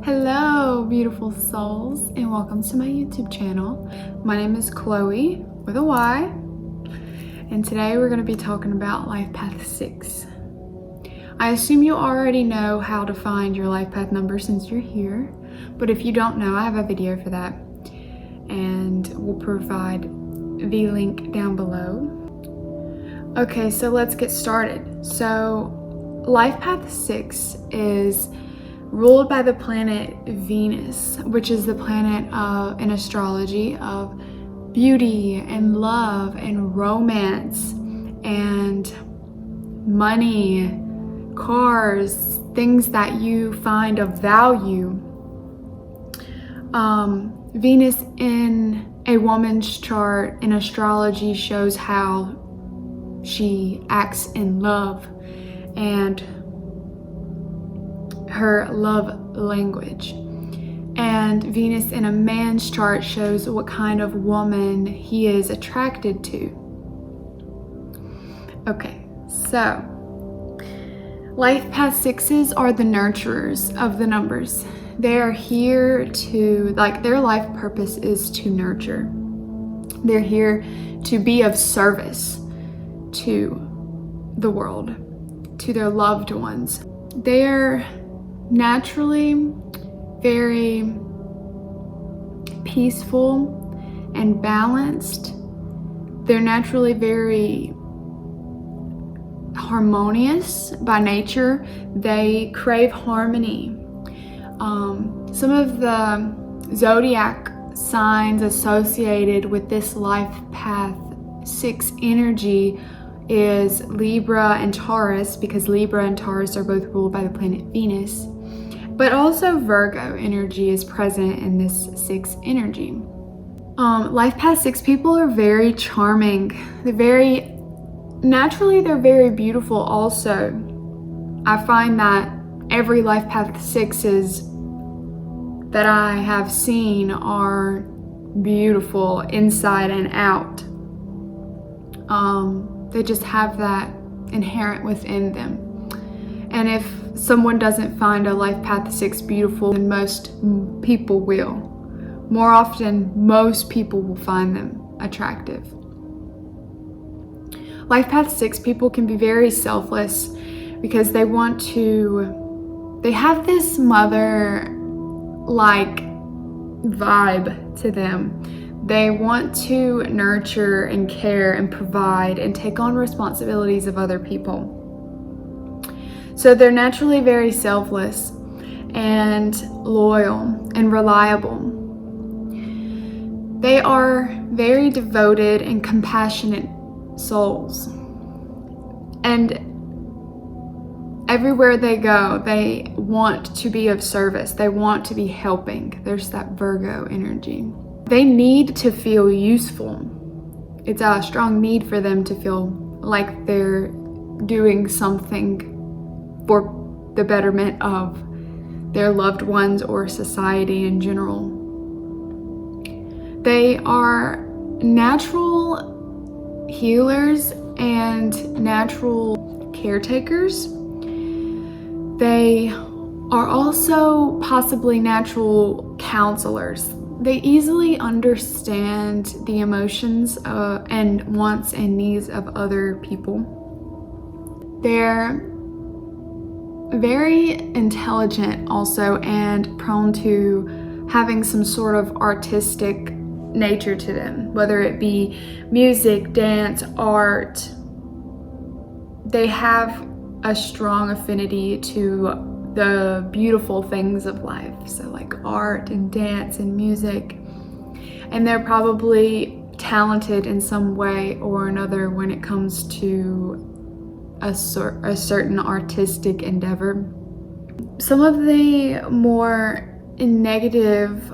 Hello, beautiful souls, and welcome to my YouTube channel. My name is Chloe with a Y, and today we're going to be talking about Life Path 6. I assume you already know how to find your life path number since you're here, but if you don't know, I have a video for that, and we'll provide the link down below. Okay, so let's get started. So Life Path 6 is ruled by the planet Venus, which is the planet in astrology of beauty and love and romance and money, cars, things that you find of value. Venus in a woman's chart in astrology shows how she acts in love and her love language. And Venus in a man's chart shows what kind of woman he is attracted to. Okay, so Life Path 6s are the nurturers of the numbers. They are here to, their life purpose is to nurture. They're here to be of service to the world, to their loved ones. They're naturally very peaceful and balanced. They're naturally very harmonious by nature. They crave harmony. Some of the zodiac signs associated with this Life Path 6 energy is Libra and Taurus, because Libra and Taurus are both ruled by the planet Venus. But also Virgo energy is present in this 6 energy. Life Path 6 people are very charming. They're very beautiful also. I find that every Life Path 6s that I have seen are beautiful inside and out. They just have that inherent within them. And if someone doesn't find a Life Path 6 beautiful, then most people will. More often, most people will find them attractive. Life Path 6 people can be very selfless because they have this mother-like vibe to them. They want to nurture and care and provide and take on responsibilities of other people. So they're naturally very selfless and loyal and reliable. They are very devoted and compassionate souls. And everywhere they go, they want to be of service. They want to be helping. There's that Virgo energy. They need to feel useful. It's a strong need for them to feel like they're doing something for the betterment of their loved ones or society in general. They are natural healers and natural caretakers. They are also possibly natural counselors. They easily understand the emotions and wants and needs of other people. They're very intelligent also and prone to having some sort of artistic nature to them, whether it be music, dance, art. They have a strong affinity to the beautiful things of life, so like art and dance and music, and they're probably talented in some way or another when it comes to a certain artistic endeavor. Some of the more negative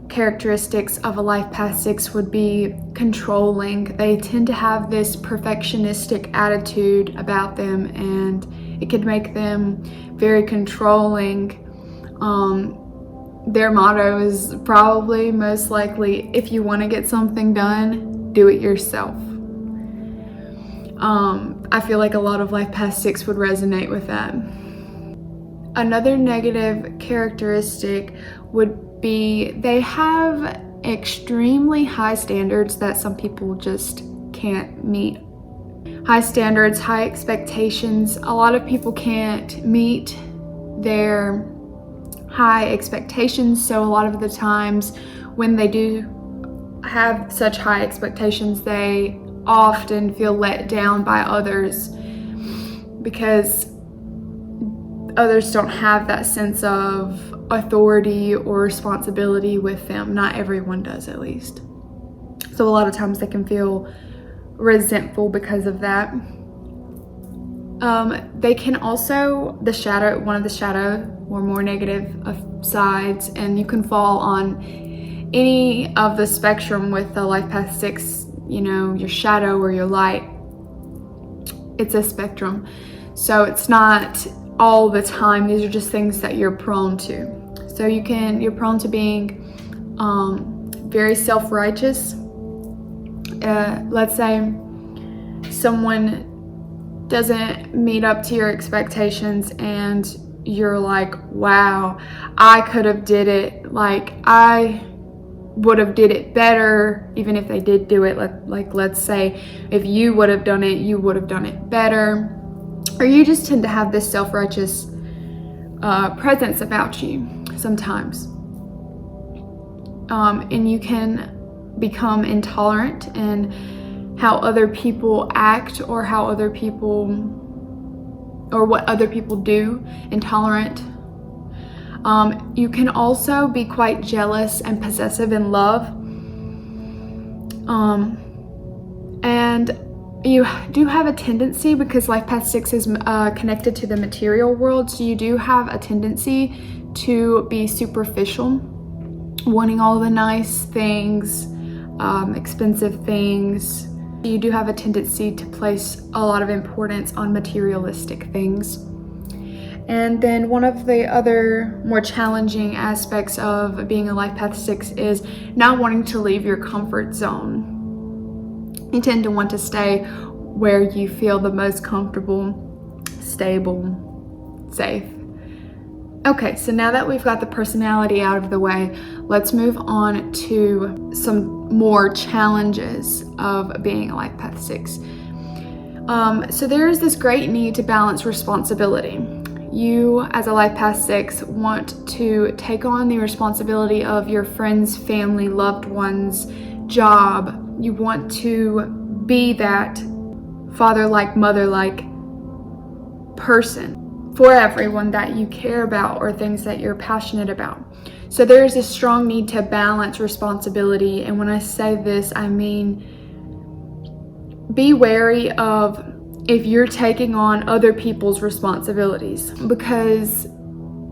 characteristics of a Life Path 6 would be controlling. They tend to have this perfectionistic attitude about them, and it could make them very controlling. Their motto is probably most likely, if you want to get something done, do it yourself. I feel like a lot of Life Path 6 would resonate with that. Another negative characteristic would be they have extremely high standards that some people just can't meet. High standards, high expectations. A lot of people can't meet their high expectations, so a lot of the times when they do have such high expectations, they often feel let down by others because others don't have that sense of authority or responsibility with them. Not everyone does, at least. So a lot of times they can feel resentful because of that. They can also, one of the shadow or more negative sides, and you can fall on any of the spectrum with the Life Path 6, your shadow or your light. It's a spectrum. So it's not all the time. These are just things that you're prone to. So you're prone to being very self-righteous. Let's say someone doesn't meet up to your expectations and you're like, wow, I could have did it. Like, I would have did it better. Even if they did do it, let's say if you would have done it, you would have done it better. Or you just tend to have this self-righteous presence about you sometimes. And you can become intolerant in how other people act or what other people do. Intolerant. You can also be quite jealous and possessive in love. And you do have a tendency, because Life Path 6 is connected to the material world, so you do have a tendency to be superficial, wanting all the nice things, expensive things. You do have a tendency to place a lot of importance on materialistic things. And then one of the other more challenging aspects of being a Life Path 6 is not wanting to leave your comfort zone. You tend to want to stay where you feel the most comfortable, stable, safe. Okay, so now that we've got the personality out of the way, let's move on to some more challenges of being a Life Path 6. So there is this great need to balance responsibility. You, as a Life Path 6, want to take on the responsibility of your friends, family, loved ones, job. You want to be that father-like, mother-like person for everyone that you care about or things that you're passionate about. So there's a strong need to balance responsibility. And when I say this, I mean be wary of if you're taking on other people's responsibilities, because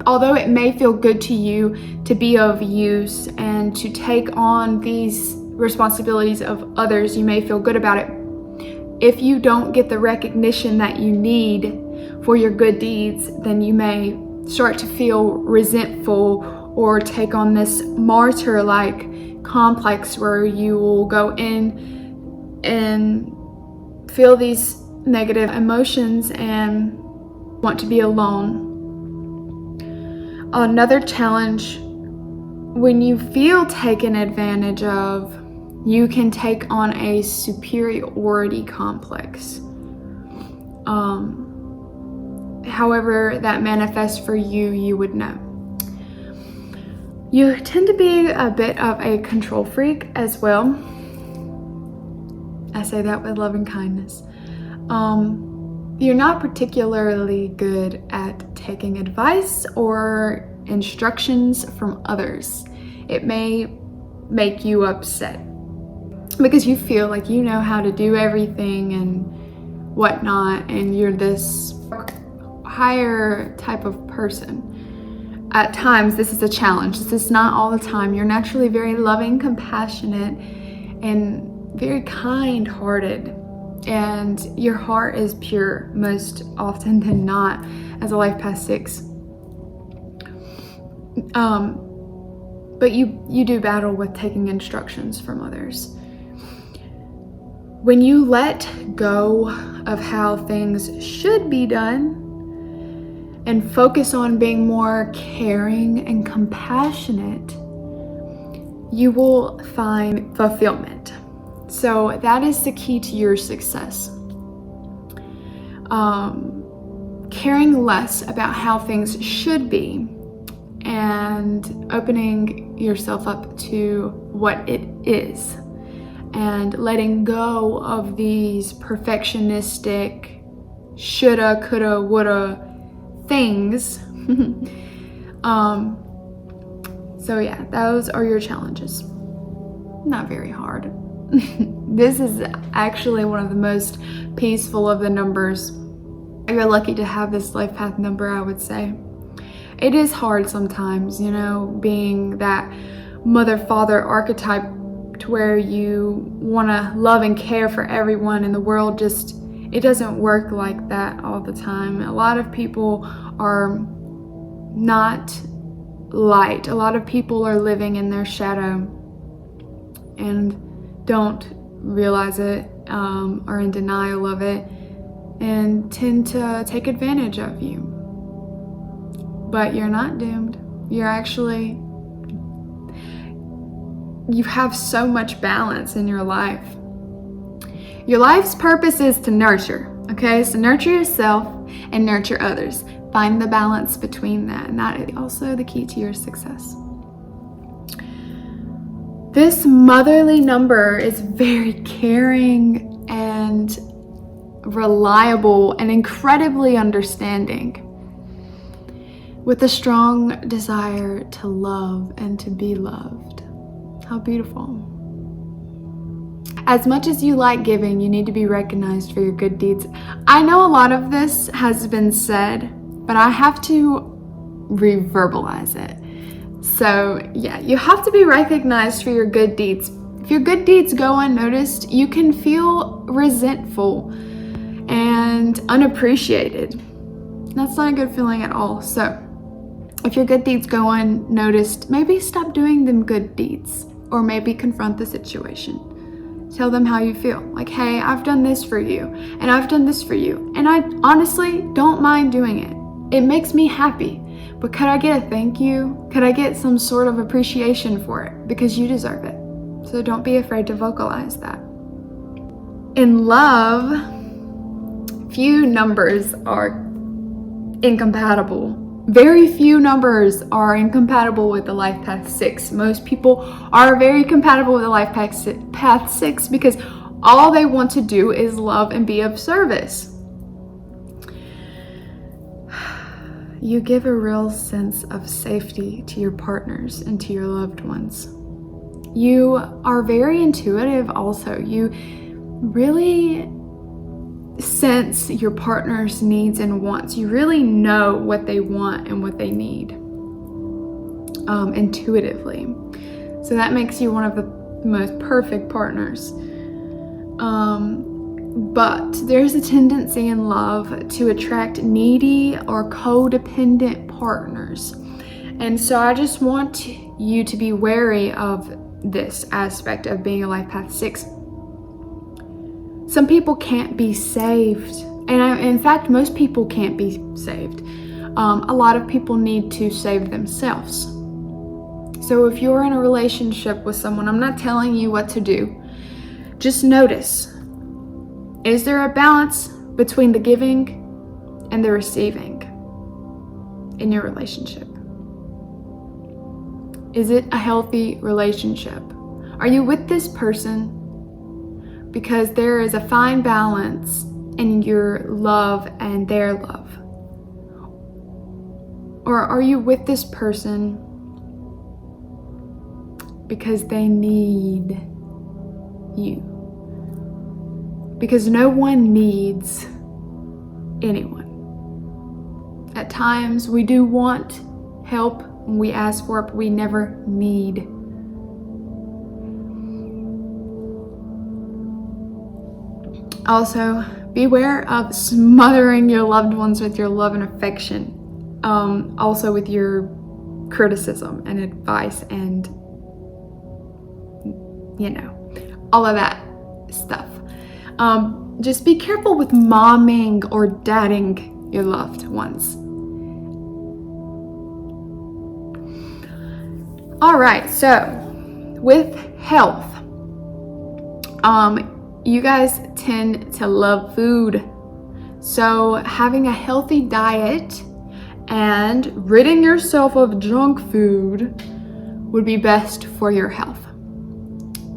although it may feel good to you to be of use and to take on these responsibilities of others, you may feel good about it. If you don't get the recognition that you need for your good deeds, then you may start to feel resentful or take on this martyr-like complex where you will go in and feel these negative emotions and want to be alone. Another challenge, when you feel taken advantage of, you can take on a superiority complex. However that manifests for you, you would know. You tend to be a bit of a control freak as well. I say that with loving kindness. You're not particularly good at taking advice or instructions from others. It may make you upset because you feel like you know how to do everything and whatnot, and you're this higher type of person. At times, this is a challenge. This is not all the time. You're naturally very loving, compassionate, and very kind-hearted. And your heart is pure most often than not as a Life Path 6. But you do battle with taking instructions from others. When you let go of how things should be done and focus on being more caring and compassionate, you will find fulfillment. So that is the key to your success. Caring less about how things should be and opening yourself up to what it is, and letting go of these perfectionistic shoulda, coulda, woulda things. So yeah, those are your challenges. Not very hard. This is actually one of the most peaceful of the numbers. You're lucky to have this life path number, I would say. It is hard sometimes, being that mother-father archetype, to where you want to love and care for everyone in the world. It doesn't work like that all the time. A lot of people are not light. A lot of people are living in their shadow and don't realize it, are in denial of it, and tend to take advantage of you. But you're not doomed. You have so much balance in your life. Your life's purpose is to nurture, okay? So nurture yourself and nurture others. Find the balance between that, and that is also the key to your success. This motherly number is very caring and reliable and incredibly understanding, with a strong desire to love and to be loved. How beautiful. As much as you like giving, you need to be recognized for your good deeds. I know a lot of this has been said, but I have to reverbalize it. So yeah, you have to be recognized for your good deeds. If your good deeds go unnoticed, you can feel resentful and unappreciated. That's not a good feeling at all. So if your good deeds go unnoticed, maybe stop doing them good deeds, or maybe confront the situation. Tell them how you feel. Like, hey, I've done this for you, and I've done this for you, and I honestly don't mind doing it. It makes me happy, but could I get a thank you? Could I get some sort of appreciation for it? Because you deserve it. So don't be afraid to vocalize that. In love, few numbers are incompatible. Very few numbers are incompatible with the life path 6. Most people are very compatible with the life path 6 because all they want to do is love and be of service. You give a real sense of safety to your partners and to your loved ones. You are very intuitive also. You really sense your partner's needs and wants. You really know what they want and what they need intuitively. So that makes you one of the most perfect partners. But there's a tendency in love to attract needy or codependent partners. And so I just want you to be wary of this aspect of being a life path 6. Some people can't be saved. And in fact, most people can't be saved. A lot of people need to save themselves. So if you're in a relationship with someone, I'm not telling you what to do. Just notice. Is there a balance between the giving and the receiving in your relationship? Is it a healthy relationship? Are you with this person because there is a fine balance in your love and their love? Or are you with this person because they need you? Because no one needs anyone. At times we do want help when we ask for it, but we never need. Also, beware of smothering your loved ones with your love and affection. Also with your criticism and advice and, all of that stuff. Just be careful with momming or dadding your loved ones. All right, so with health, you guys tend to love food. So having a healthy diet and ridding yourself of junk food would be best for your health.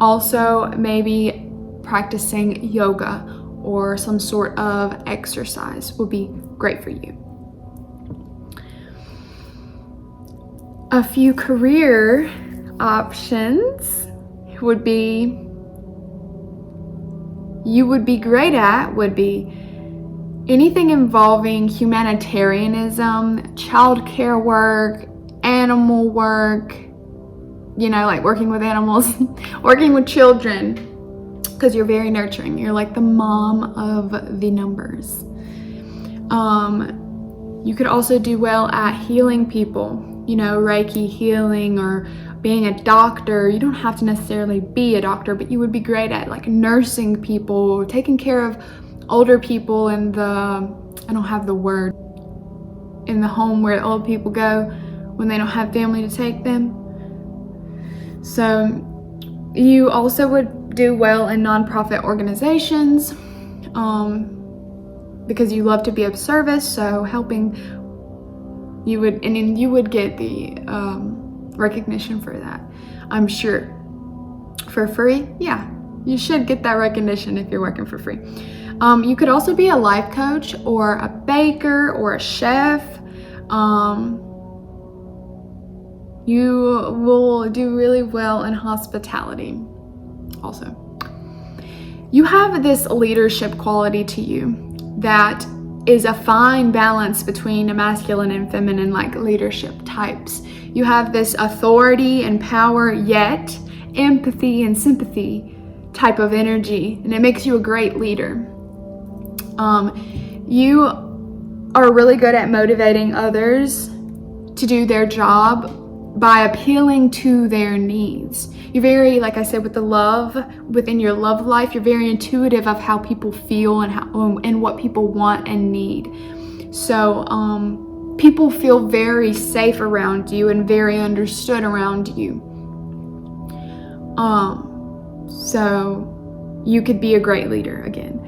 Also, maybe practicing yoga or some sort of exercise would be great for you. A few career options would be you would be great at would be anything involving humanitarianism, childcare work, animal work, like working with animals, working with children, because you're very nurturing. You're like the mom of the numbers. You could also do well at healing people, Reiki healing or being a doctor. You don't have to necessarily be a doctor, but you would be great at like nursing people, taking care of older people in the home where old people go when they don't have family to take them. So you also would do well in nonprofit organizations because you love to be of service. So helping, you would get the recognition for that, I'm sure. For free? Yeah, you should get that recognition if you're working for free. You could also be a life coach or a baker or a chef. You will do really well in hospitality also. You have this leadership quality to you that is a fine balance between a masculine and feminine leadership types. You have this authority and power, yet empathy and sympathy type of energy, and it makes you a great leader. You are really good at motivating others to do their job by appealing to their needs. You're very, like I said, with the love, within your love life, you're very intuitive of how people feel and what people want and need. So people feel very safe around you and very understood around you. So you could be a great leader again.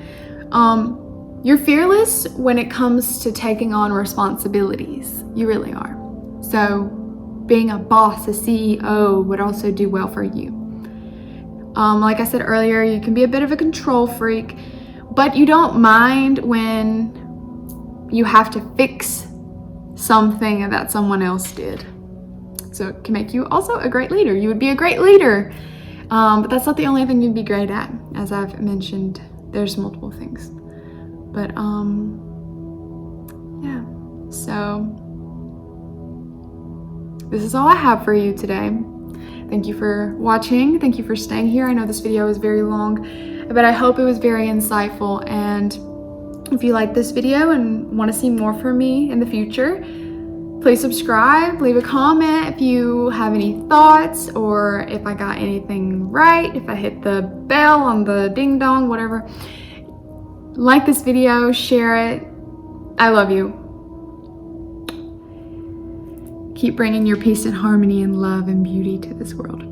You're fearless when it comes to taking on responsibilities. You really are. So being a boss, a CEO would also do well for you. Like I said earlier, you can be a bit of a control freak, but you don't mind when you have to fix something that someone else did. So it can make you also a great leader. You would be a great leader, but that's not the only thing you'd be great at. As I've mentioned, there's multiple things. But yeah, so this is all I have for you today. Thank you for watching. Thank you for staying here. I know this video was very long, but I hope it was very insightful. And if you like this video and want to see more from me in the future, please subscribe, leave a comment if you have any thoughts, or if I got anything right, if I hit the bell on the ding dong, whatever. Like this video, share it. I love you. Keep bringing your peace and harmony and love and beauty to this world.